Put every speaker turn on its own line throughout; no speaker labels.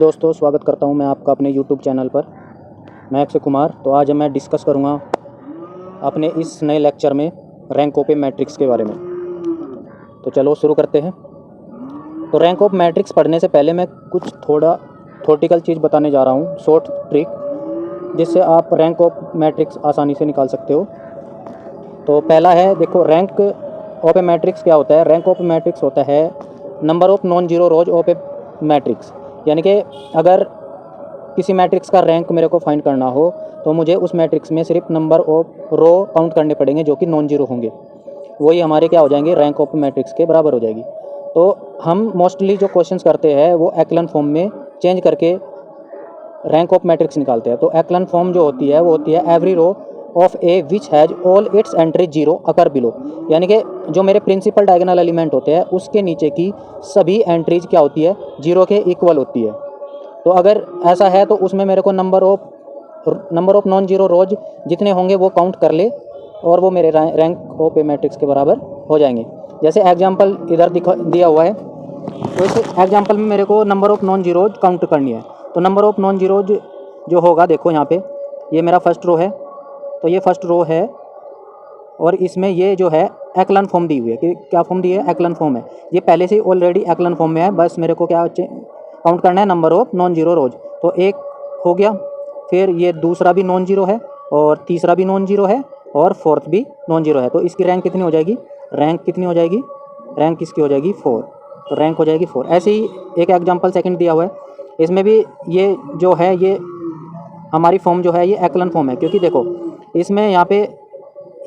दोस्तों, स्वागत करता हूं मैं आपका अपने YouTube चैनल पर। मैं अक्षय कुमार। तो आज मैं डिस्कस करूंगा अपने इस नए लेक्चर में रैंक ऑफ ए मैट्रिक्स के बारे में। तो चलो शुरू करते हैं। तो रैंक ऑफ मैट्रिक्स पढ़ने से पहले मैं कुछ थोड़ा थ्योरेटिकल चीज़ बताने जा रहा हूं, शॉर्ट ट्रिक, जिससे आप रैंक ऑफ मैट्रिक्स आसानी से निकाल सकते हो। तो पहला है, देखो रैंक ऑफ ए मैट्रिक्स क्या होता है। रैंक ऑफ ए मैट्रिक्स होता है number of non zero rose of a matrix. यानी कि अगर किसी मैट्रिक्स का रैंक मेरे को फाइंड करना हो तो मुझे उस मैट्रिक्स में सिर्फ नंबर ऑफ रो काउंट करने पड़ेंगे जो कि नॉन जीरो होंगे। वही हमारे क्या हो जाएंगे, रैंक ऑफ मैट्रिक्स के बराबर हो जाएगी। तो हम मोस्टली जो क्वेश्चंस करते हैं वो एक्लन फॉर्म में चेंज करके रैंक ऑफ मैट्रिक्स निकालते हैं। तो एक्लन फॉर्म जो होती है वो होती है every row of A which has all its entry zero occur below. यानी कि जो मेरे प्रिंसिपल डायगोनल एलिमेंट होते हैं उसके नीचे की सभी एंट्रीज क्या होती है, जीरो के इक्वल होती है। तो अगर ऐसा है तो उसमें मेरे को नंबर ऑफ नॉन जीरो रोज जितने होंगे वो काउंट कर ले और वो मेरे रैंक ऑफ ए मैट्रिक्स के बराबर हो जाएंगे। जैसे एग्जांपल इधर दिया हुआ है, तो इस एग्जांपल में मेरे को number of non zeros count करनी है। तो नंबर ऑफ नॉन जीरोज जो होगा, देखो यहाँ पे ये मेरा फर्स्ट रो है, तो ये फर्स्ट रो है और इसमें ये जो है एक्लन फॉर्म दी हुई है। कि क्या फॉर्म दी है, एक्लन फॉर्म है। ये पहले से ऑलरेडी एक्लन फॉर्म में है, बस मेरे को क्या काउंट करना है, नंबर ऑफ नॉन जीरो रोज। तो एक हो गया, फिर ये दूसरा भी नॉन जीरो है और तीसरा भी नॉन जीरो है और फोर्थ भी नॉन जीरो है। तो इसकी रैंक कितनी हो जाएगी, रैंक कितनी हो जाएगी, रैंक इसकी हो जाएगी 4। तो रैंक हो जाएगी 4। ऐसे ही एक एग्जाम्पल सेकंड दिया हुआ है, इसमें भी ये जो है ये हमारी फॉर्म जो है ये एक्लन फॉर्म है। क्योंकि देखो इसमें यहाँ पे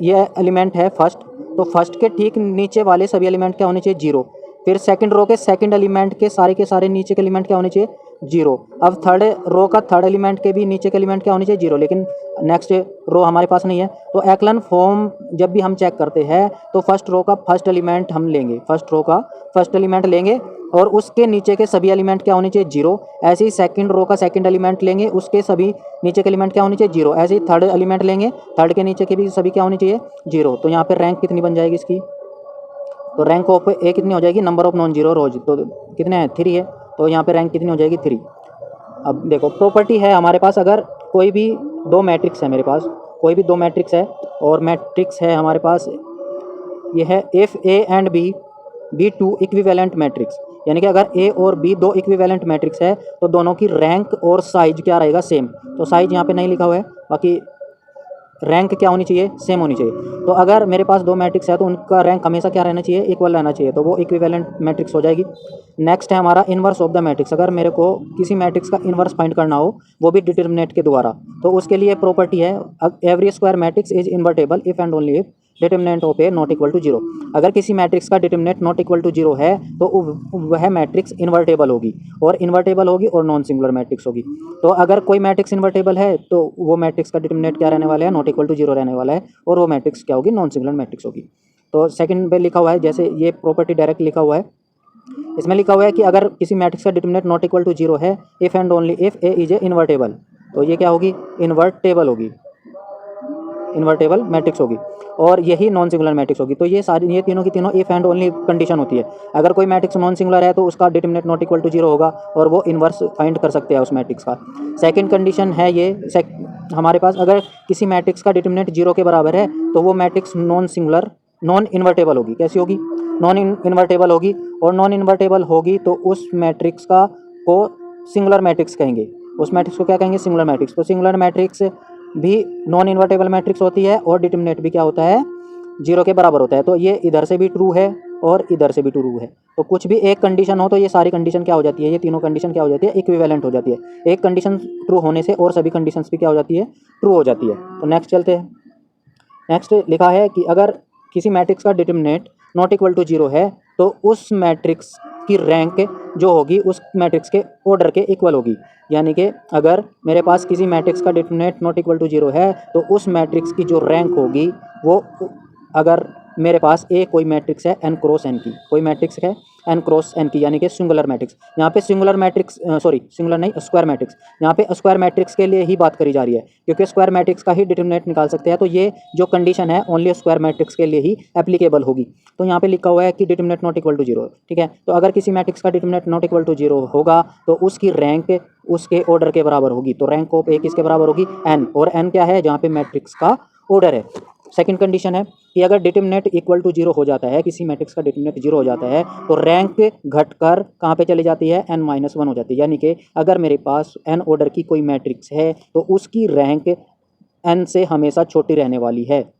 ये एलिमेंट है फर्स्ट, तो फर्स्ट के ठीक नीचे वाले सभी एलिमेंट क्या होने चाहिए, जीरो। फिर सेकंड रो के सेकंड एलिमेंट के सारे नीचे के एलिमेंट क्या होने चाहिए, जीरो। अब थर्ड रो का थर्ड एलिमेंट के भी नीचे के एलिमेंट क्या होने चाहिए, जीरो। लेकिन नेक्स्ट रो हमारे पास नहीं है। तो एक्लन फॉर्म जब भी हम चेक करते हैं तो फर्स्ट रो का फर्स्ट एलिमेंट हम लेंगे, फर्स्ट रो का फर्स्ट एलिमेंट लेंगे और उसके नीचे के सभी एलिमेंट क्या होने चाहिए, जीरो। ऐसे ही सेकंड रो का सेकंड एलिमेंट लेंगे, उसके सभी नीचे के एलिमेंट क्या होने चाहिए, जीरो। ऐसे ही थर्ड एलिमेंट लेंगे, थर्ड के नीचे के भी सभी क्या होने चाहिए, जीरो। तो यहाँ पर रैंक कितनी बन जाएगी इसकी, तो रैंक ऑफ ए कितनी हो जाएगी, नंबर ऑफ नॉन जीरो रोज। तो कितने हैं, 3 है। तो यहाँ पे रैंक कितनी हो जाएगी, 3। अब देखो प्रॉपर्टी है हमारे पास, अगर कोई भी दो मैट्रिक्स है, मेरे पास कोई भी दो मैट्रिक्स है और मैट्रिक्स है हमारे पास ये है if A and B two equivalent matrix. यानी कि अगर ए और बी दो इक्विवेलेंट मैट्रिक्स है तो दोनों की रैंक और साइज क्या रहेगा, सेम। तो साइज यहाँ पे नहीं लिखा हुआ है, बाकी रैंक क्या होनी चाहिए, सेम होनी चाहिए। तो अगर मेरे पास दो मैट्रिक्स है तो उनका रैंक हमेशा क्या रहना चाहिए, इक्वल रहना चाहिए। तो वो इक्विवेलेंट मैट्रिक्स हो जाएगी। नेक्स्ट है हमारा इन्वर्स ऑफ द मैट्रिक्स। अगर मेरे को किसी मैट्रिक्स का इन्वर्स फाइंड करना हो, वो भी डिटर्मिनेंट के द्वारा, तो उसके लिए प्रॉपर्टी है every square matrix is invertible if and only if determinant of A not equal to zero. अगर किसी मैट्रिक्स का determinant not equal to zero है तो वह मैट्रिक्स इन्वर्टेबल होगी, और इन्वर्टेबल होगी और नॉन सिंगुलर मैट्रिक्स होगी। तो अगर कोई मैट्रिक्स इन्वर्टेबल है तो वो मैट्रिक्स का डिटर्मिनेंट क्या रहने वाला है, नॉट इक्वल टू जीरो रहने वाला है, और वो मैट्रिक्स क्या होगी, नॉन सिंगुलर मैट्रिक्स होगी। तो सेकंड पे लिखा हुआ है, जैसे ये प्रॉपर्टी डायरेक्ट लिखा हुआ है, इसमें लिखा हुआ है कि अगर किसी मैट्रिक्स का determinant not equal to zero है if and only if A is a invertible, तो ये क्या होगी, इन्वर्टेबल होगी, इन्वर्टेबल मैट्रिक्स होगी, और यही नॉन सिंगुलर मैट्रिक्स होगी। तो ये सारी, ये तीनों की तीनों इफ एंड ओनली कंडीशन होती है। अगर कोई मैट्रिक्स नॉन सिंगुलर है तो उसका determinant not equal to zero होगा और वो इन्वर्स फाइंड कर सकते हैं उस मैट्रिक्स का। सेकंड कंडीशन है ये हमारे पास, अगर किसी मैट्रिक्स का डिटर्मिनेंट जीरो के बराबर है तो वो matrix non singular, non invertible होगी। कैसी होगी, नॉन इन्वर्टेबल होगी, और नॉन इन्वर्टेबल होगी तो उस मैट्रिक्स का को सिंगुलर मैट्रिक्स कहेंगे। उस मैट्रिक्स को क्या कहेंगे, सिंगुलर मैट्रिक्स। तो सिंगुलर मैट्रिक्स भी नॉन इन्वर्टेबल मैट्रिक्स होती है और डिटर्मिनेंट भी क्या होता है, जीरो के बराबर होता है। तो ये इधर से भी ट्रू है और इधर से भी ट्रू है। तो कुछ भी एक कंडीशन हो तो ये सारी कंडीशन क्या हो जाती है, ये तीनों कंडीशन क्या हो जाती है, इक्विवेलेंट हो जाती है। एक कंडीशन ट्रू होने से और सभी कंडीशंस भी क्या हो जाती है, ट्रू हो जाती है। तो नेक्स्ट चलते हैं। नेक्स्ट लिखा है कि अगर किसी मैट्रिक्स का determinant not equal to zero है तो उस मैट्रिक्स की रैंक जो होगी उस मैट्रिक्स के ऑर्डर के इक्वल होगी। यानी कि अगर मेरे पास किसी मैट्रिक्स का determinant not equal to zero है तो उस मैट्रिक्स की जो रैंक होगी वो, अगर मेरे पास ए कोई मैट्रिक्स है एन क्रॉस एन की, कोई मैट्रिक्स है एन क्रॉस एन की, यानी कि सिंगुलर मैट्रिक्स। यहाँ पे सिंगुलर मैट्रिक्स सिंगुलर नहीं, स्क्वायर मैट्रिक्स। यहाँ पे स्क्वायर मैट्रिक्स के लिए ही बात करी जा रही है, क्योंकि स्क्वायर मैट्रिक्स का ही डिटरमिनेंट निकाल सकते हैं। तो ये जो कंडीशन है ओनली स्क्वायर मैट्रिक्स के लिए ही एप्लीकेबल होगी। तो यहाँ पे लिखा हुआ है कि determinant not equal to zero, ठीक है। तो अगर किसी मैट्रिक्स का determinant not equal to zero होगा तो उसकी रैंक उसके ऑर्डर के बराबर होगी। तो रैंक ऑफ ए किसके बराबर होगी? एन, और एन क्या है? जहाँ पे मैट्रिक्स का ऑर्डर है। सेकंड कंडीशन है कि अगर डिटरमिनेंट इक्वल टू जीरो हो जाता है, किसी मैट्रिक्स का डिटरमिनेंट जीरो हो जाता है, तो रैंक घटकर कहाँ पे चली जाती है? n माइनस वन हो जाती है। यानी कि अगर मेरे पास n ऑर्डर की कोई मैट्रिक्स है तो उसकी रैंक n से हमेशा छोटी रहने वाली है,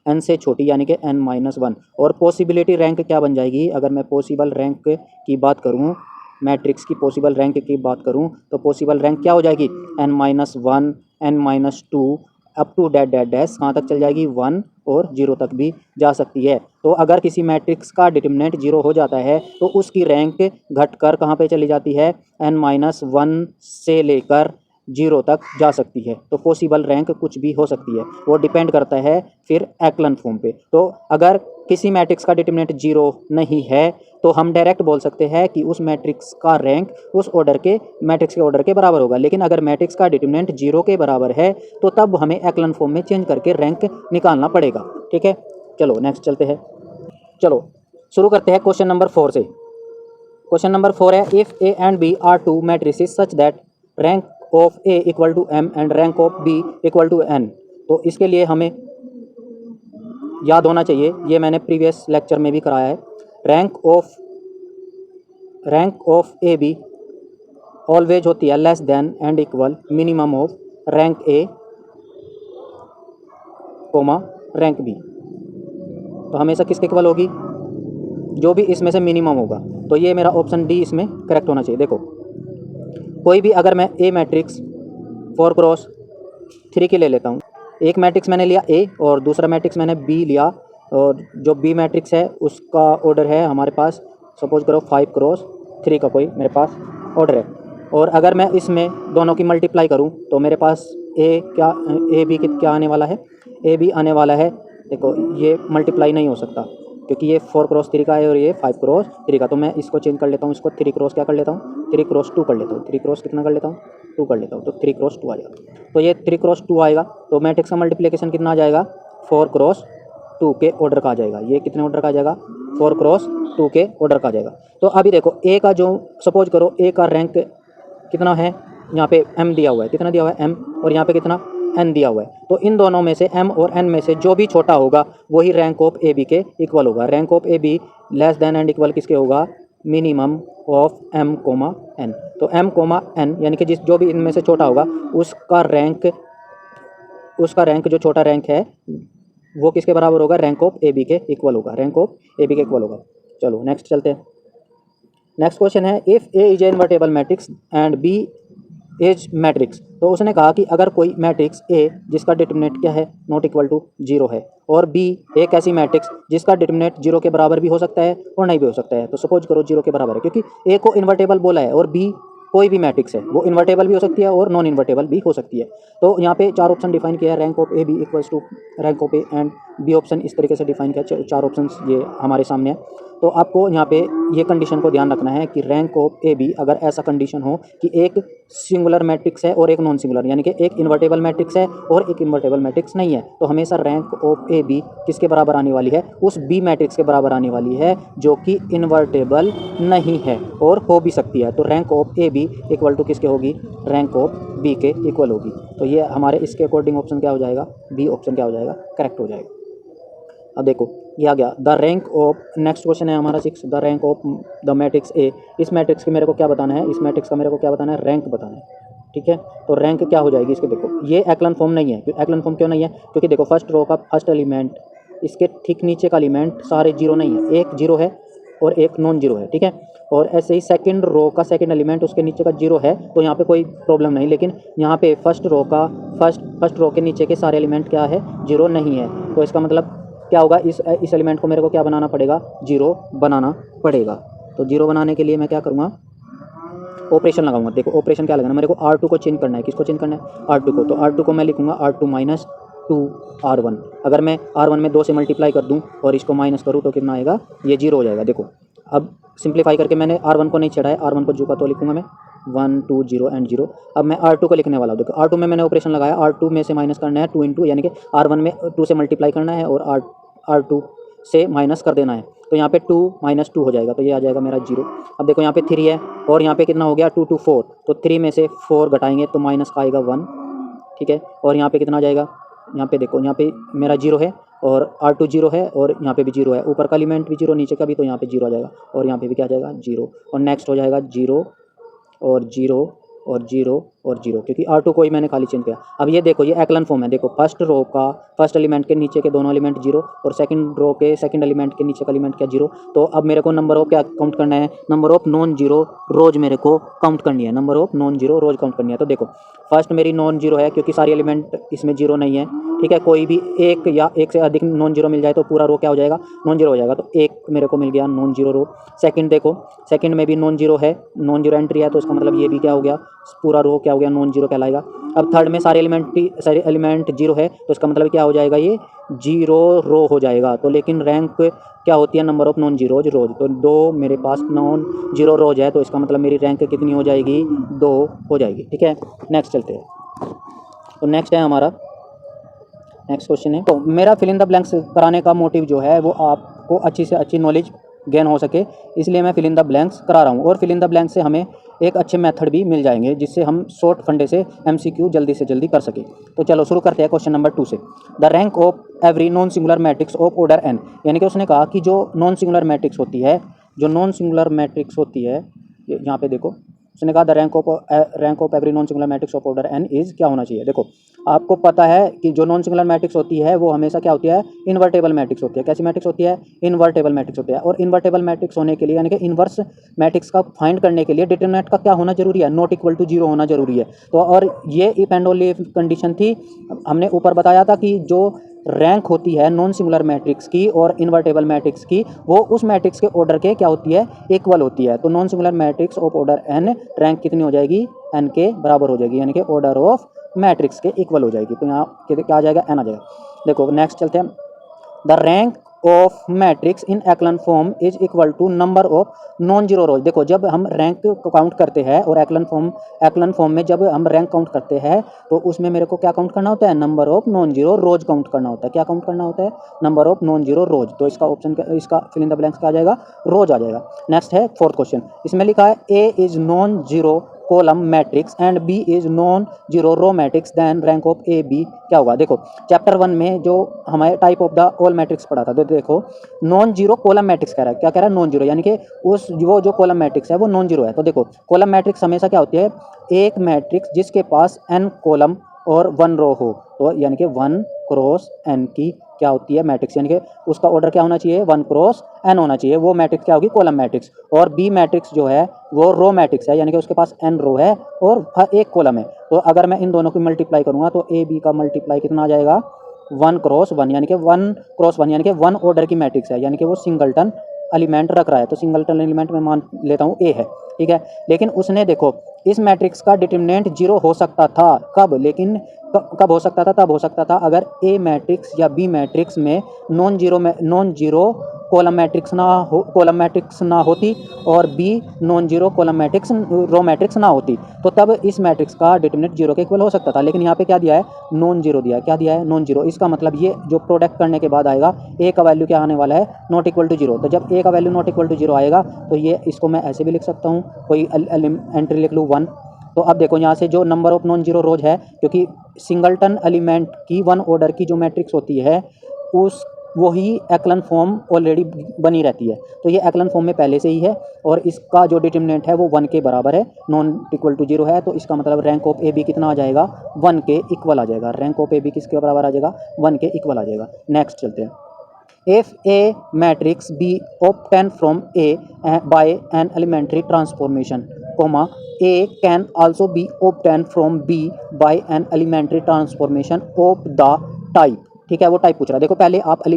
n से छोटी, यानी कि n माइनस वन। और पॉसिबिलिटी रैंक क्या बन जाएगी? अगर मैं पॉसिबल रैंक की बात करूँ, मैट्रिक्स की पॉसिबल रैंक की बात करूँ, तो पॉसिबल रैंक क्या हो जाएगी? n minus one, n minus two, up to dot dot dash, कहाँ तक चल जाएगी? 1 और 0 तक भी जा सकती है। तो अगर किसी मैट्रिक्स का डिटरमिनेंट 0 हो जाता है तो उसकी रैंक घटकर कहाँ पे चली जाती है? n माइनस वन से लेकर 0 तक जा सकती है। तो पॉसिबल रैंक कुछ भी हो सकती है, वो डिपेंड करता है फिर एक्लन फॉर्म पे। तो अगर किसी मैट्रिक्स का डिटरमिनेंट 0 नहीं है तो हम डायरेक्ट बोल सकते हैं कि उस मैट्रिक्स का रैंक उस ऑर्डर के मैट्रिक्स के ऑर्डर के बराबर होगा। लेकिन अगर मैट्रिक्स का डिटरमिनेंट 0 के बराबर है तो तब हमें एक्लन फॉर्म में चेंज करके रैंक निकालना पड़ेगा, ठीक है। चलो नेक्स्ट चलते हैं। चलो शुरू करते हैं क्वेश्चन नंबर 4 से। क्वेश्चन नंबर 4 है, if A and B are two matrices such that rank of A equal to M and rank of B equal to N. तो इसके लिए हमें याद होना चाहिए, ये मैंने प्रीवियस लेक्चर में भी कराया है, rank of A B always होती है less than and equal minimum of rank A comma rank B. तो हमेशा किसके इक्वल होगी? जो भी इसमें से मिनिमम होगा। तो ये मेरा ऑप्शन डी इसमें करेक्ट होना चाहिए। देखो कोई भी, अगर मैं ए मैट्रिक्स 4 क्रॉस 3 की ले लेता हूँ, एक मैट्रिक्स मैंने लिया ए और दूसरा मैट्रिक्स मैंने बी लिया, और जो बी मैट्रिक्स है उसका ऑर्डर है हमारे पास, सपोज करो 5 क्रॉस 3 का कोई मेरे पास ऑर्डर है। और अगर मैं इसमें दोनों की मल्टीप्लाई करूं तो मेरे पास ए बी क्या आने वाला है? ए बी आने वाला है, देखो ये मल्टीप्लाई नहीं हो सकता क्योंकि ये 4 क्रॉस 3 का है और ये 5 क्रॉस 3 का। तो मैं इसको चेंज कर लेता हूँ, इसको 3 क्रॉस क्या कर लेता हूँ? 3 क्रॉस 2 कर लेता हूँ। 3 क्रॉस कितना कर लेता हूँ? 2 कर लेता हूँ। तो 3 क्रॉस 2 आ जाएगा। तो ये 3 क्रॉस 2 आएगा, तो मैट्रिक्स का मल्टीप्लिकेशन कितना आ जाएगा? 4 क्रॉस 2 के ऑर्डर का आ जाएगा। ये कितने ऑर्डर का आ जाएगा? 4 क्रॉस 2 के ऑर्डर का आ जाएगा। तो अभी देखो ए का जो, सपोज करो ए का रैंक कितना है? यहाँ पे m दिया हुआ है, कितना दिया हुआ है? m, और यहाँ पे कितना? n दिया हुआ है। तो इन दोनों में से m और n में से जो भी छोटा होगा वही रैंक ऑफ ए बी के इक्वल होगा। Rank of A B less than and equal किसके होगा? Minimum of m comma n। तो m कोमा n यानी कि जो भी इनमें से छोटा होगा उसका रैंक जो छोटा रैंक है वो किसके बराबर होगा? रैंक ऑफ ए बी के इक्वल होगा। रैंक ऑफ ए बी के इक्वल होगा। चलो नेक्स्ट चलते हैं। नेक्स्ट क्वेश्चन है, if A is a invertible matrix and B is matrix. तो उसने कहा कि अगर कोई मैट्रिक्स ए जिसका डिटरमिनेंट क्या है? नॉट इक्वल टू 0 है, और बी एक ऐसी मैट्रिक्स जिसका डिटरमिनेंट 0 के बराबर भी हो सकता है और नहीं भी हो सकता है। तो सपोज करो 0 के बराबर है, क्योंकि ए को इन्वर्टेबल बोला है और बी कोई भी मैट्रिक्स है वो इन्वर्टेबल भी हो सकती है और नॉन इन्वर्टेबल भी हो सकती है। तो यहाँ पे 4 ऑप्शन डिफाइन किया है, rank of A B equals to rank of A and B option इस तरीके से डिफाइन किया। 4 ऑप्शन ये हमारे सामने है। तो आपको यहाँ पे ये कंडीशन को ध्यान रखना है कि रैंक ऑफ ए बी, अगर ऐसा कंडीशन हो कि एक सिंगुलर मैट्रिक्स है और एक नॉन सिंगुलर, यानी कि एक इन्वर्टेबल मैट्रिक्स है और एक इन्वर्टेबल मैट्रिक्स नहीं है, तो हमेशा रैंक ऑफ ए बी किसके बराबर आने वाली है? उस बी मैट्रिक्स के बराबर आने वाली है जो कि इन्वर्टेबल नहीं है और हो भी सकती है। तो rank of A B equal to किसके होगी? रैंक ऑफ बी के इक्वल होगी। तो ये हमारे इसके अकॉर्डिंग ऑप्शन क्या हो जाएगा? बी ऑप्शन क्या हो जाएगा? करेक्ट हो जाएगा। अब देखो ये आ गया the rank of, next question है हमारा 6, the rank of the matrix A. इस मैट्रिक्स की मेरे को क्या बताना है? इस मैट्रिक्स का मेरे को क्या बताना है? रैंक बताना है, ठीक है। तो रैंक क्या हो जाएगी इसके? देखो ये एक्लन फॉर्म नहीं है। एक्लन फॉर्म क्यों नहीं है? क्योंकि देखो फर्स्ट रो का फर्स्ट एलिमेंट, इसके ठीक नीचे का एलिमेंट सारे 0 नहीं है, एक 0 है और एक नॉन 0 है, ठीक है। और ऐसे ही सेकंड रो का सेकंड एलिमेंट उसके नीचे का 0 है, तो यहाँ पे कोई प्रॉब्लम नहीं। लेकिन यहाँ पे फर्स्ट रो का फर्स्ट रो के नीचे के सारे एलिमेंट क्या है? 0 नहीं है। तो इसका मतलब क्या होगा? इस एलिमेंट को मेरे को क्या बनाना पड़ेगा? 0 बनाना पड़ेगा। तो 0 बनाने के लिए मैं क्या करूँगा? ऑपरेशन लगाऊंगा। देखो ऑपरेशन क्या लगाना, मेरे को R2 को चेंज करना है। किसको चेंज करना है? R2 को। तो R2 को मैं लिखूंगा R2 माइनस 2R1। अगर मैं R1 में 2 से मल्टीप्लाई कर दूं और इसको माइनस करूं तो कितना आएगा, ये 0 हो जाएगा। देखो अब सिंप्लीफाई करके मैंने R1 को नहीं छेड़ा है, R1 को जू का तो लिखूंगा मैं 1 2 0 एंड 0। अब मैं R2 को लिखने वाला हूँ। देखो R2 में मैंने ऑपरेशन लगाया, R2 में से माइनस करना है 2 इंटू, यानी कि R1 में 2 से मल्टीप्लाई करना है और R2 से माइनस कर देना है। तो यहाँ पे 2 - 2 हो जाएगा, तो ये आ जाएगा मेरा 0। अब देखो यहाँ पे 3 है और यहाँ पे कितना हो गया 2 2 4, तो 3 में से 4 घटाएंगे तो माइनस का आएगा 1, ठीक है। और यहाँ पे कितना आ जाएगा, यहाँ पे देखो यहाँ पे मेरा 0 है और R2 0 है और यहाँ पे भी 0 है, ऊपर का एलिमेंट भी 0 नीचे का भी, तो यहाँ पे 0 आ जाएगा और यहाँ पे भी क्या आ जाएगा 0। और नेक्स्ट हो जाएगा 0 और 0 और 0 और 0, क्योंकि R2 को ही मैंने खाली चेंज किया। अब ये देखो ये एक्लन फॉर्म है। देखो फर्स्ट रो का फर्स्ट एलिमेंट के नीचे के दोनों एलिमेंट 0 और सेकंड रो के सेकंड एलिमेंट के नीचे का एलिमेंट क्या 0। तो अब मेरे को नंबर ऑफ क्या काउंट करना है, नंबर ऑफ नॉन जीरो रोज मेरे को काउंट करनी है, number of non zero rose count करनी है। तो देखो फर्स्ट मेरी नॉन जीरो है क्योंकि सारी एलिमेंट इसमें 0 नहीं है, ठीक है। कोई भी एक या एक से अधिक नॉन जीरो मिल जाए तो पूरा रो क्या हो जाएगा, नॉन जीरो हो जाएगा। तो एक मेरे को मिल गया नॉन जीरो रो। सेकंड देखो सेकंड में भी नॉन जीरो है, नॉन जीरो एंट्री है, तो इसका मतलब ये भी क्या हो गया, पूरा रो क्या हो गया, नॉन जीरो कहलाएगा। अब थर्ड में सारे एलिमेंट 0 है, तो इसका मतलब क्या हो जाएगा, ये 0 रो हो जाएगा। तो लेकिन रैंक क्या होती है, नंबर ऑफ नॉन जीरोज रोज। तो 2 मेरे पास नॉन जीरो रोज है, तो इसका मतलब मेरी रैंक कितनी हो जाएगी, 2 हो जाएगी, ठीक है। नेक्स्ट चलते हैं। तो नेक्स्ट है हमारा नेक्स्ट क्वेश्चन है, तो मेरा फिल इन द ब्लैंक्स कराने का मोटिव जो है वो आपको अच्छी से अच्छी नॉलेज गेन हो सके, इसलिए मैं फिल इन द ब्लैंक्स करा रहा हूँ। और फिल इन द ब्लैंक्स से हमें एक अच्छे मेथड भी मिल जाएंगे जिससे हम शॉर्ट फंडे से MCQ जल्दी से जल्दी कर सकें। तो चलो शुरू करते हैं क्वेश्चन नंबर 2 से। The rank of every non singular matrix of order n, यानी कि उसने कहा कि जो नॉन सिंगुलर मैट्रिक्स होती है, जो नॉन सिंगुलर मैट्रिक्स होती है, यहाँ पे देखो उसने कहा the rank of every non singular matrix of order n is क्या होना चाहिए। देखो आपको पता है कि जो नॉन सिंगुलर मैट्रिक्स होती है वो हमेशा क्या होती है, इन्वर्टेबल मैट्रिक्स होती है। कैसी मैट्रिक्स होती है, इन्वर्टेबल मैट्रिक्स होती है। और इन्वर्टेबल मैट्रिक्स होने के लिए यानी कि इन्वर्स मैट्रिक्स का फाइंड करने के लिए डिटरमिनेंट का क्या होना जरूरी है, नॉट इक्वल टू 0 होना जरूरी है। तो और ये इफ एंड ओनली कंडीशन थी, हमने ऊपर बताया था कि जो रैंक होती है नॉन सिंगुलर मैट्रिक्स की और इन्वर्टेबल मैट्रिक्स की, वो उस मैट्रिक्स के ऑर्डर के क्या होती है, इक्वल होती है। तो non singular matrix of order n rank कितनी हो जाएगी, n के बराबर हो जाएगी, यानी कि ऑर्डर ऑफ मैट्रिक्स के इक्वल हो जाएगी। तो यहाँ क्या आ जाएगा, n आ जाएगा। देखो नेक्स्ट चलते हैं। The rank of matrix in echelon form is equal to number of non zero rows. देखो जब हम रैंक को काउंट करते हैं और एक्लन फॉर्म में जब हम रैंक काउंट करते हैं तो उसमें मेरे को क्या काउंट करना होता है, number of non zero rose count करना होता है। क्या काउंट करना होता है, नंबर ऑफ नॉन जीरो रोज। तो इसका ऑप्शन इसका फिल इन द ब्लैंक्स क्या आ जाएगा, रोज आ जाएगा। नेक्स्ट है फोर्थ क्वेश्चन, इसमें लिखा है A is non zero column matrix and B is non zero row matrix, then rank of A B क्या होगा। देखो चैप्टर 1 में जो हमारे type of the all matrix पढ़ा था, तो देखो नॉन जीरो कॉलम मैट्रिक्स कह रहा है। क्या कह रहा है, नॉन जीरो, यानी कि उस वो जो कॉलम मैट्रिक्स है वो नॉन जीरो है। तो देखो कॉलम मैट्रिक्स हमेशा क्या होती है, एक मैट्रिक्स जिसके पास n कॉलम और 1 रो हो, तो यानी कि 1 क्रॉस n की क्या होती है, मैट्रिक्स, यानी कि उसका ऑर्डर क्या होना चाहिए, 1 क्रॉस n होना चाहिए। वो मैट्रिक्स क्या होगी, कॉलम मैट्रिक्स। और बी मैट्रिक्स जो है वो रो मैट्रिक्स है, यानी कि उसके पास n रो है और एक कॉलम है। तो अगर मैं इन दोनों को मल्टीप्लाई करूंगा तो ए बी का मल्टीप्लाई कितना आ जाएगा, 1 क्रॉस 1, यानी कि 1 क्रॉस 1 यानी कि 1 ऑर्डर की मैट्रिक्स है, यानी कि वो सिंगलटन एलिमेंट रख रहा है। तो सिंगलटन एलिमेंट में मान लेता हूँ ए है, ठीक है। लेकिन उसने देखो इस मैट्रिक्स का डिटरमिनेंट 0 हो सकता था, कब, लेकिन कब हो सकता था, तब हो सकता था अगर ए मैट्रिक्स या बी मैट्रिक्स में नॉन जीरो कॉलम मैट्रिक्स ना होती और B non zero column matrix row matrix ना होती, तो तब इस मैट्रिक्स का डिटरमिनेंट 0 के इक्वल हो सकता था। लेकिन यहाँ पे क्या दिया है, नॉन जीरो दिया है। क्या दिया है, नॉन जीरो। इसका मतलब ये जो प्रोडक्ट करने के बाद आएगा ए का वैल्यू क्या आने वाला है, नॉट इक्वल टू 0। तो जब ए का वैल्यू नॉट इक्वल टू 0 आएगा तो ये इसको मैं ऐसे भी लिख सकता हूँ, कोई एंट्री लिख लूँ 1। तो अब देखो यहाँ से जो नंबर ऑफ नॉन जीरो रोज है, क्योंकि सिंगलटन एलिमेंट की 1 ऑर्डर की जो मैट्रिक्स होती है उस वही एक्लन फॉर्म ऑलरेडी बनी रहती है। तो ये एक्लन फॉर्म में पहले से ही है और इसका जो डिटरमिनेंट है वो 1 के बराबर है, नॉन इक्वल टू 0 है। तो इसका मतलब रैंक ऑफ ए बी कितना आ जाएगा, 1 के इक्वल आ जाएगा। रैंक ऑफ ए बी किसके बराबर आ जाएगा, 1 के इक्वल आ जाएगा। नेक्स्ट चलते हैं। If a matrix be obtained from A by an elementary transformation, comma, A can also be obtained from B by an elementary transformation of the type, ठीक है। वो टाइप पूछ रहा है। देखो पहले आप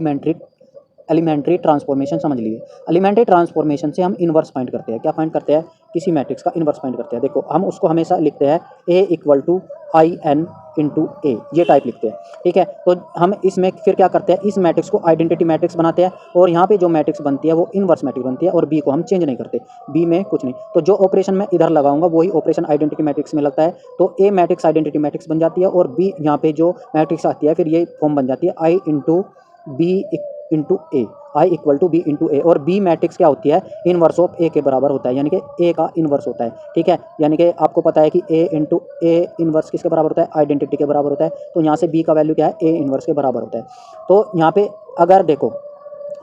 एलिमेंट्री ट्रांसफॉर्मेशन समझ लीजिए। एलिमेंट्री ट्रांसफॉर्मेशन से हम इन्वर्स फाइंड करते हैं। क्या फाइंड करते हैं, किसी मैट्रिक्स का इन्वर्स फाइंड करते हैं। देखो हम उसको हमेशा लिखते हैं A equal to I n into A, ये टाइप लिखते हैं। ठीक है, तो हम इसमें फिर क्या करते हैं, इस मैट्रिक्स को आइडेंटिटी मैट्रिक्स बनाते हैं और यहाँ पे जो मैट्रिक्स बनती है वो इनवर्स मैट्रिक्स बनती है और बी को हम चेंज नहीं करते, बी में कुछ नहीं। तो जो ऑपरेशन मैं इधर लगाऊंगा वही ऑपरेशन आइडेंटिटी मैट्रिक्स में लगता है, तो ए मैट्रिक्स आइडेंटिटी मैट्रिक्स बन जाती है और बी यहाँ पे जो मैट्रिक्स आती है फिर ये फॉर्म बन जाती है I into B into A, I equal to B into A. और बी मैट्रिक्स क्या होती है, इनवर्स ऑफ ए के बराबर होता है, यानी कि ए का इनवर्स होता है। ठीक है, यानी कि आपको पता है कि ए इंटू ए इनवर्स किसके बराबर होता है, आइडेंटिटी के बराबर होता है। तो यहाँ से बी का वैल्यू क्या है, ए इनवर्स के बराबर होता है। तो यहाँ पे अगर देखो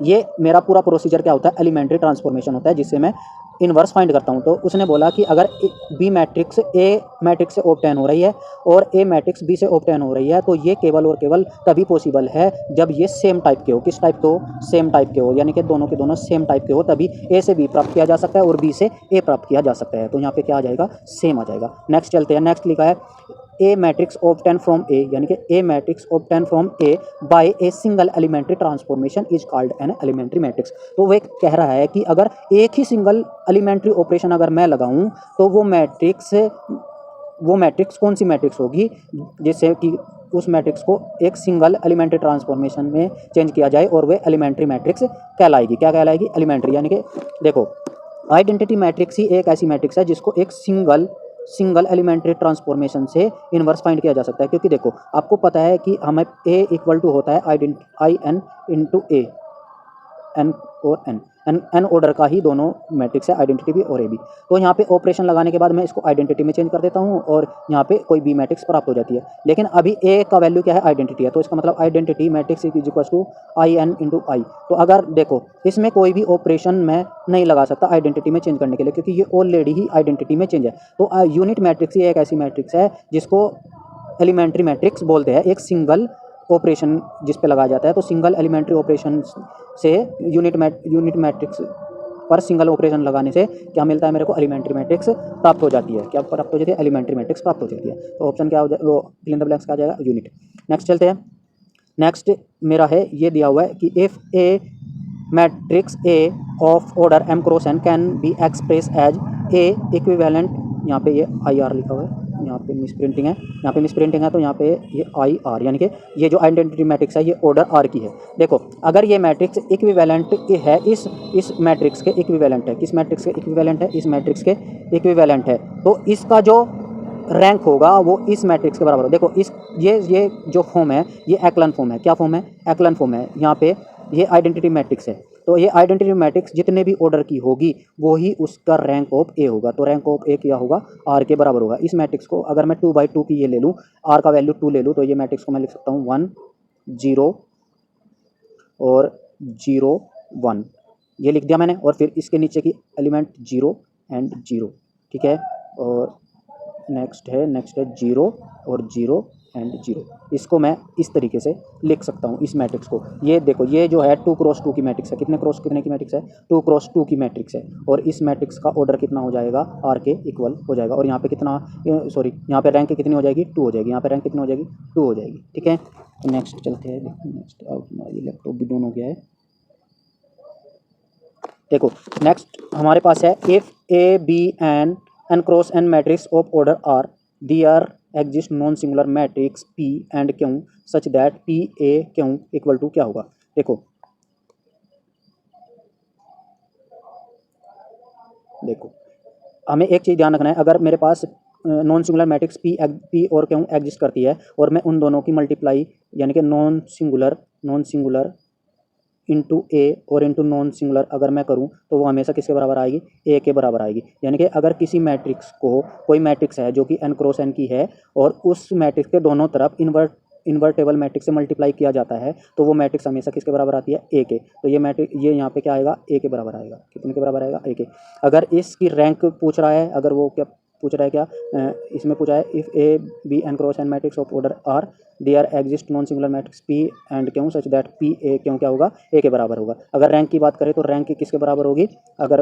ये मेरा पूरा प्रोसीजर क्या होता है, एलिमेंट्री ट्रांसफॉर्मेशन होता है जिससे मैं इनवर्स फाइंड करता हूँ। तो उसने बोला कि अगर बी मैट्रिक्स ए मैट्रिक्स से ऑब्टेन हो रही है और ए मैट्रिक्स बी से ऑब्टेन हो रही है तो ये केवल और केवल तभी पॉसिबल है जब ये सेम टाइप के हो। किस टाइप के हो, सेम टाइप के हो, यानी कि दोनों के दोनों सेम टाइप के हो, तभी ए से बी प्राप्त किया जा सकता है और बी से ए प्राप्त किया जा सकता है। तो यहाँ पे क्या आ जाएगा, सेम आ जाएगा। नेक्स्ट चलते हैं, नेक्स्ट लिखा है a matrix obtain from A, यानी कि a matrix obtain from A by a single elementary transformation is called an elementary matrix. तो वो कह रहा है कि अगर एक ही सिंगल एलिमेंट्री ऑपरेशन अगर मैं लगाऊं तो वो मैट्रिक्स कौन सी मैट्रिक्स होगी, जिससे कि उस मैट्रिक्स को एक सिंगल एलिमेंट्री ट्रांसफॉर्मेशन में चेंज किया जाए और वे एलिमेंट्री मैट्रिक्स कहलाएगी। क्या कहलाएगी, एलिमेंट्री। यानी कि देखो आइडेंटिटी मैट्रिक्स ही एक ऐसी मैट्रिक्स है जिसको एक सिंगल एलिमेंट्री ट्रांसफॉर्मेशन से इनवर्स फाइंड किया जा सकता है। क्योंकि देखो आपको पता है कि हमें ए इक्वल टू होता है I n into A, n और एन ऑर्डर का ही दोनों मैट्रिक्स है, आइडेंटिटी भी और ए भी। तो यहाँ पे ऑपरेशन लगाने के बाद मैं इसको आइडेंटिटी में चेंज कर देता हूँ और यहाँ पे कोई बी मैट्रिक्स प्राप्त हो जाती है। लेकिन अभी ए का वैल्यू क्या है, आइडेंटिटी है, तो इसका मतलब identity matrix is equal to I n into I. तो अगर देखो इसमें कोई भी ऑपरेशन मैं नहीं लगा सकता आइडेंटिटी में चेंज करने के लिए, क्योंकि ये ऑलरेडी ही आइडेंटिटी में चेंज है। तो यूनिट मैट्रिक्स ही एक ऐसी मैट्रिक्स है जिसको एलिमेंट्री मैट्रिक्स बोलते हैं, एक सिंगल ऑपरेशन जिस पे लगाया जाता है। तो सिंगल एलिमेंट्री ऑपरेशन से यूनिट मैट्रिक्स पर सिंगल ऑपरेशन लगाने से क्या मिलता है मेरे को, एलिमेंट्री मैट्रिक्स प्राप्त हो जाती है। क्या प्राप्त हो जाती है, एलिमेंट्री मैट्रिक्स प्राप्त हो जाती है। तो ऑप्शन क्या हो जाए, वो फिल इन द ब्लैंक्स का आ जाएगा, यूनिट। नेक्स्ट चलते हैं, नेक्स्ट मेरा है ये दिया हुआ है कि if A matrix A of order m cross n can be express as a equivalent, यहाँ पे ये आई आर लिखा हुआ है, यहाँ पे मिस प्रिंटिंग है, यहाँ पे मिस प्रिंटिंग है, तो यहाँ पे ये आई आर, यानी कि ये जो आइडेंटिटी मैट्रिक्स है ये ऑर्डर आर की है। देखो अगर ये मैट्रिक्स इक्विवेलेंट है इस मैट्रिक्स के इक्विवेलेंट है, किस मैट्रिक्स के इक्विवेलेंट है, इस मैट्रिक्स के इक्विवेलेंट है, तो इसका जो रैंक होगा वो इस मैट्रिक्स के बराबर हो। देखो इस ये जो फॉर्म है ये एक्लन फॉर्म है। क्या फॉर्म है, एक्लन फॉर्म है। यहाँ पे ये आइडेंटिटी मैट्रिक्स है, तो ये आइडेंटिटी मैट्रिक्स जितने भी ऑर्डर की होगी वो ही उसका रैंक ऑफ ए होगा। तो रैंक ऑफ ए क्या होगा, आर के बराबर होगा। इस मैट्रिक्स को अगर मैं 2/2 की ये ले लूँ, आर का वैल्यू 2 ले लूँ, तो ये मैट्रिक्स को मैं लिख सकता हूँ 1 0 और 0 1, ये लिख दिया मैंने। और फिर इसके नीचे की एलिमेंट 0 एंड 0, ठीक है। और नेक्स्ट है 0 और 0 एंड 0, इसको मैं इस तरीके से लिख सकता हूँ इस मैट्रिक्स को। ये देखो ये जो है 2x2 की मैट्रिक्स है, कितने की मैट्रिक्स है, 2x2 की मैट्रिक्स है। और इस मैट्रिक्स का ऑर्डर कितना हो जाएगा, आर के इक्वल हो जाएगा। और यहाँ पे कितना, सॉरी यहाँ पे रैंक कितनी हो जाएगी, 2 हो जाएगी। यहाँ पे रैंक कितनी हो जाएगी, 2 हो जाएगी, ठीक है। नेक्स्ट चलते हैं, नेक्स्ट ये लैपटॉप भी डाउन हो गया है। देखो नेक्स्ट हमारे पास है if A B n cross n matrix of order are there exist non singular matrix P and Q such that P A Q equal to क्या होगा। देखो हमें एक चीज़ ध्यान रखना है, अगर मेरे पास नॉन सिंगुलर मैट्रिक्स पी और क्यू एग्जिस्ट करती है और मैं उन दोनों की मल्टीप्लाई यानी कि नॉन सिंगुलर इंटू ए और इंटू नॉन सिंगुलर अगर मैं करूं तो वो हमेशा किसके बराबर आएगी, ए के बराबर आएगी। यानी कि अगर किसी मैट्रिक्स को, कोई मैट्रिक्स है जो कि एन क्रॉस एन की है और उस मैट्रिक्स के दोनों तरफ इन्वर्टेबल मैट्रिक्स से मल्टीप्लाई किया जाता है तो वो मैट्रिक्स हमेशा किसके बराबर आती है, ए के। तो ये मैट्रिक्स ये यहाँ पे क्या आएगा, ए के बराबर आएगा। कितने के बराबर आएगा, ए के। अगर इसकी रैंक पूछ रहा है, अगर वो क्या पूछ रहा है, क्या इसमें पूछा है if A B n cross n matrix of order are there exist non singular matrix P and Q such that P A Q क्या होगा, ए के बराबर होगा। अगर रैंक की बात करें तो रैंक किसके बराबर होगी, अगर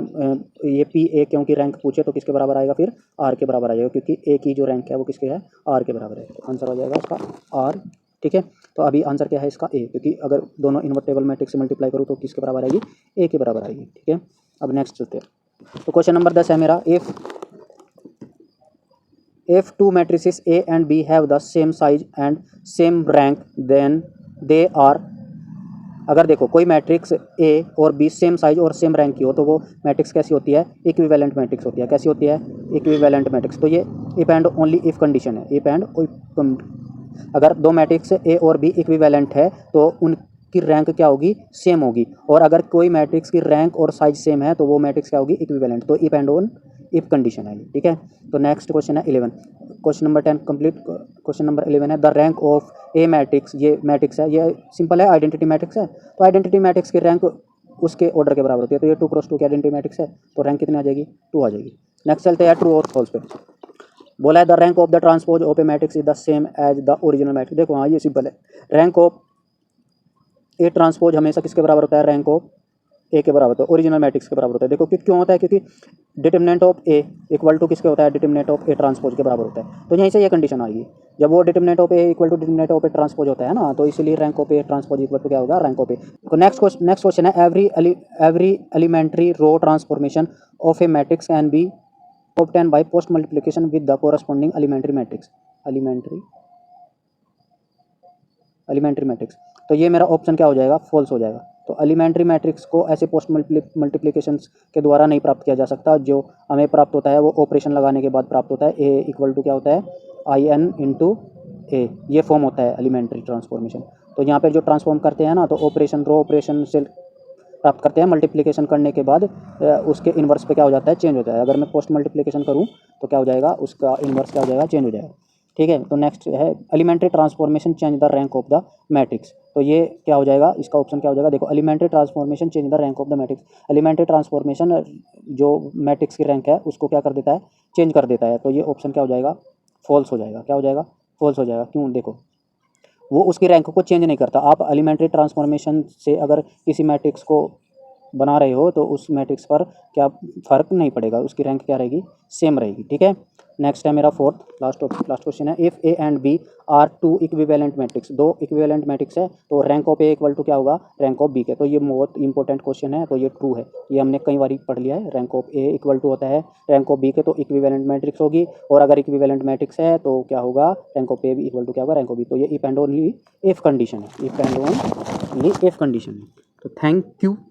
ये पी ए क्यू की रैंक पूछे तो किसके बराबर आएगा, फिर आर के बराबर आ जाएगा, क्योंकि ए की जो रैंक है वो किसके है, आर के बराबर है। तो आंसर हो जाएगा इसका आर, ठीक है। तो अभी आंसर क्या है इसका, ए, क्योंकि अगर दोनों इन्वर्टेबल मैट्रिक्स से मल्टीप्लाई करूँ तो किसके बराबर आएगी, ए के बराबर आएगी, ठीक है। अब नेक्स्ट चलते हैं। तो क्वेश्चन नंबर 10 है मेरा, if two matrices A and B have the same size and same rank then they are, अगर देखो कोई मैट्रिक्स ए और बी सेम साइज और सेम रैंक की हो तो वो मैट्रिक्स कैसी होती है, इक्विवेलेंट मैट्रिक्स होती है। कैसी होती है, इक्विवेलेंट मैट्रिक्स। तो ये if and only if condition है, इफ एंड अगर दो मैट्रिक्स ए और बी इक्विवेलेंट है तो उनकी रैंक क्या होगी, सेम होगी। और अगर कोई मैट्रिक्स की रैंक और साइज सेम है तो वो मैट्रिक्स क्या होगी, इक्विवेलेंट। तो if and own if condition है, ठीक है। तो नेक्स्ट क्वेश्चन है 11, question number 10 complete. Question number 11 है the rank of a matrix, ये मैट्रिक्स है, ये सिंपल है, आइडेंटिटी मैट्रिक्स है। तो आइडेंटिटी मैट्रिक्स की रैंक उसके ऑर्डर के बराबर होती है। तो ये 2 × 2 की आइडेंटिटी मैट्रिक्स है, तो रैंक कितनी आ जाएगी, 2 आ जाएगी। नेक्स्ट चलते हैं ट्रू और फॉल्स पे। बोला है the rank of the transpose of a matrix is the same as the original matrix. देखो हाँ ये सिंपल है, रैंक ऑफ ए ट्रांसपोज हमेशा किसके बराबर होता है, रैंक ऑफ ए के बराबर होता है, ओरिजिनल मैट्रिक्स के बराबर होता है। देखो क्यों होता है, क्योंकि determinant of A equal to किसके होता है, डिटरमिनेंट ऑफ ए ट्रांसपोज के बराबर होता है। तो यहीं से ये कंडीशन आएगी, जब वो determinant of A equal to determinant of A transpose होता है ना, तो इसलिए rank of A transpose equal to क्या होगा, रैंक ऑफ ए। तो नेक्स्ट क्वेश्चन है every elementary row transformation of a matrix can be obtained by post multiplication with the corresponding elementary matrix, elementary matrix. तो ये मेरा option क्या हो जाएगा, फॉल्स हो जाएगा। तो एलिमेंट्री मैट्रिक्स को ऐसे पोस्ट मल्टीप्लिकेशन के द्वारा नहीं प्राप्त किया जा सकता। जो हमें प्राप्त होता है वो ऑपरेशन लगाने के बाद प्राप्त होता है। ए इक्वल टू क्या होता है, IN इंटू ए, ये फॉर्म होता है एलिमेंट्री ट्रांसफॉर्मेशन। तो यहाँ पे जो ट्रांसफॉर्म करते हैं ना, तो ऑपरेशन रो ऑपरेशन से प्राप्त करते हैं, मल्टीप्लिकेशन करने के बाद उसके इन्वर्स पे क्या हो जाता है, चेंज हो जाता है। अगर मैं पोस्ट मल्टीप्लिकेशन करूँ तो क्या हो जाएगा, उसका इन्वर्स क्या हो जाएगा, चेंज हो जाएगा, ठीक है। तो नेक्स्ट है elementary transformation change the rank of the matrix. तो ये क्या हो जाएगा, इसका ऑप्शन क्या हो जाएगा, देखो elementary transformation change the rank of the matrix. Elementary transformation जो मैट्रिक्स की रैंक है उसको क्या कर देता है, चेंज कर देता है। तो ये ऑप्शन क्या हो जाएगा, फॉल्स हो जाएगा। क्या हो जाएगा, फॉल्स हो जाएगा। क्यों, देखो वो उसकी रैंक को चेंज नहीं करता। आप एलिमेंट्री ट्रांसफॉर्मेशन से अगर किसी मैट्रिक्स को बना रहे हो तो उस मैट्रिक्स पर क्या फ़र्क नहीं पड़ेगा, उसकी रैंक क्या रहेगी, सेम रहेगी, ठीक है। नेक्स्ट है मेरा फोर्थ लास्ट क्वेश्चन है if A and B are two equivalent matrix, दो इक्विवेलेंट मैट्रिक्स है तो rank of A equal to क्या होगा, रैंक ऑफ बी के। तो ये बहुत इंपॉर्टेंट क्वेश्चन है, तो ये ट्रू है, ये हमने कई बार पढ़ लिया है। Rank of A equal to होता है रैंक ऑफ बी के, तो इक्विवेलेंट मैट्रिक्स होगी। और अगर इक्विवेलेंट मैट्रिक्स है तो क्या होगा, रैंक ऑफ ए भी इक्वल टू क्या होगा, रैंक ऑफ बी। तो ये if and only if condition है, if and only if condition है। तो थैंक यू।